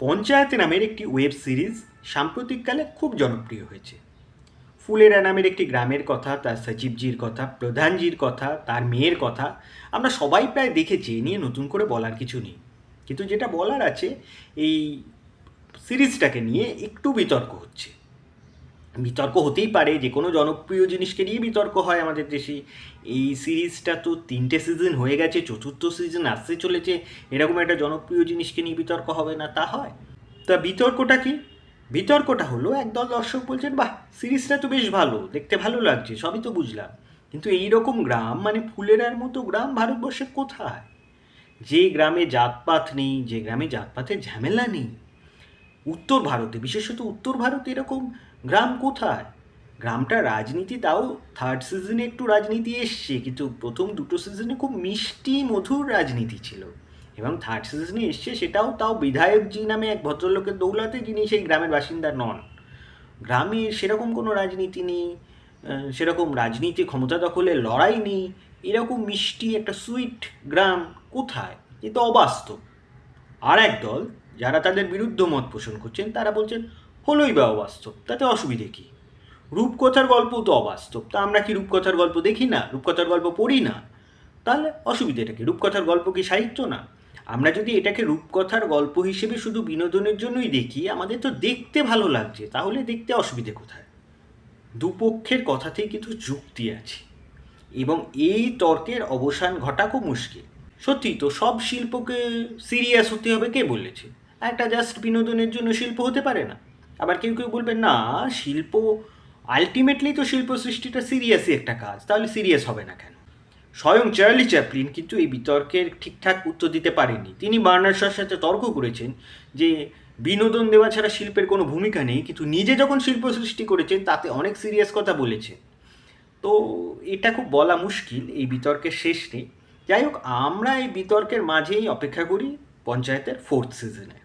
পঞ্চায়েত নামের একটি web series সাম্প্রতিককালে খুব জনপ্রিয় হয়েছে। ফুলেরা নামের একটি গ্রামের কথা, তার সচিবজির কথা, প্রধানজির কথা, তার মেয়ের কথা আমরা সবাই প্রায় দেখেছি। এ নিয়ে নতুন করে বলার কিছু নেই। কিন্তু যেটা বলার আছে, এই সিরিজটাকে নিয়ে একটু বিতর্ক হচ্ছে। বিতর্ক হতেই পারে, যে কোনো জনপ্রিয় জিনিসকে নিয়ে বিতর্ক হয় আমাদের দেশে। এই সিরিজটা তো 3টে সিজন হয়ে গেছে, চতুর্থ সিজন আসতে চলেছে, এরকম একটা জনপ্রিয় জিনিসকে নিয়ে বিতর্ক হবে না তা হয়? তা বিতর্কটা কি? বিতর্কটা হলো, একদল দর্শক বলছেন বাহ, সিরিজটা তো বেশ ভালো, দেখতে ভালো লাগছে, সবই তো বুঝলাম, কিন্তু এই রকম গ্রাম মানে ফুলেরার মতো গ্রাম ভারতবর্ষে কোথায়? যে গ্রামে জাতপাত নেই, যে গ্রামে জাতপাতের ঝামেলা নেই, উত্তর ভারতে, বিশেষত উত্তর ভারতে এরকম গ্রাম কোথায়? গ্রামটা রাজনীতি, তাও থার্ড সিজনে একটু রাজনীতি এসছে, কিন্তু প্রথম দুটো সিজনে খুব মিষ্টি মধুর রাজনীতি ছিল। এবং থার্ড সিজনে এসছে সেটাও তাও বিধায়কজি নামে এক ভদ্রলোকের দৌলতে, যিনি সেই গ্রামের বাসিন্দা নন। গ্রামে সেরকম কোনো রাজনীতি নেই, সেরকম রাজনীতি ক্ষমতা দখলের লড়াই নেই। এরকম মিষ্টি একটা সুইট গ্রাম কোথায়? এ তো অবাস্তব। আর এক দল, যারা তাদের বিরুদ্ধ মত পোষণ করছেন, তারা বলছেন হলোই বা অবাস্তব, তাতে অসুবিধে কী? রূপকথার গল্প তো অবাস্তব, তা আমরা কি রূপকথার গল্প দেখি না, রূপকথার গল্প পড়ি না? তাহলে অসুবিধাটা কি? রূপকথার গল্প কি সাহিত্য না? আমরা যদি এটাকে রূপকথার গল্প হিসেবে শুধু বিনোদনের জন্যই দেখি, আমাদের তো দেখতে ভালো লাগছে, তাহলে দেখতে অসুবিধে কোথায়? দুপক্ষের কথাতেই কিন্তু যুক্তি আছে, এবং এই তর্কের অবসান ঘটা খুব মুশকিল। সত্যি তো, সব শিল্পকে সিরিয়াস হতে হবে কে বলেছে? একটা জাস্ট বিনোদনের জন্য শিল্প হতে পারে না। আবার কেউ কেউ বলবেন না, শিল্প আলটিমেটলি তো শিল্প সৃষ্টিটা সিরিয়াসই একটা কাজ, তাহলে সিরিয়াস হবে না কেন? স্বয়ং চার্লি চ্যাপলিন কিন্তু এই বিতর্কের ঠিকঠাক উত্তর দিতে পারেননি। তিনি বার্নার্ড শর সাথে তর্ক করেছেন যে বিনোদন দেওয়া ছাড়া শিল্পের কোনো ভূমিকা নেই, কিন্তু নিজে যখন শিল্প সৃষ্টি করেছেন তাতে অনেক সিরিয়াস কথা বলেছেন। তো এটা খুব বলা মুশকিল, এই বিতর্কের শেষ নেই। যাই হোক, আমরা এই বিতর্কের মাঝেই অপেক্ষা করি পঞ্চায়েতের 4th সিজনে।